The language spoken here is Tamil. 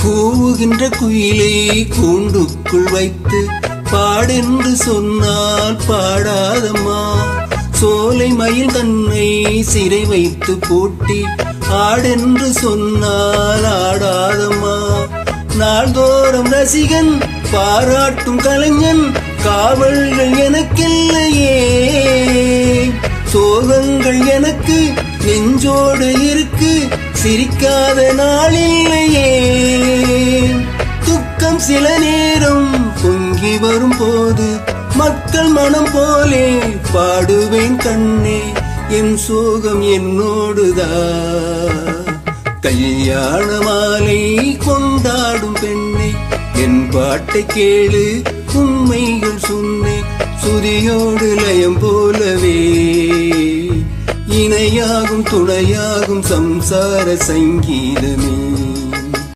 கூவுகின்ற குயிலை கூண்டுக்குள் வைத்து பாடென்று சொன்னால் பாடாதம்மா. சோலை மயில் தன்னை சிறை வைத்து பூட்டி ஆடென்று சொன்னால் ஆடாதம்மா. நாள்தோறும் ரசிகன் பாராட்டும் கலைஞன் காவல்கள் எனக்கில்லையே. சோகங்கள் எனக்கு நெஞ்சோடு இருக்கு, சிரிக்காத நாளில்லையே. துக்கம் சில நேரம் பொங்கி வரும் போது மக்கள் மனம் போலே பாடுவேன் கண்ணே. என் சோகம் என்னோடுதான். கல்யாண மாலை கொண்டாடும் பெண்ணே, என் பாட்டை கேளு, உண்மைகள் சொன்னேன். சுதியோடு லயம் போலவே இணையாகும் துணையாகும் சம்சார சங்கீதமே.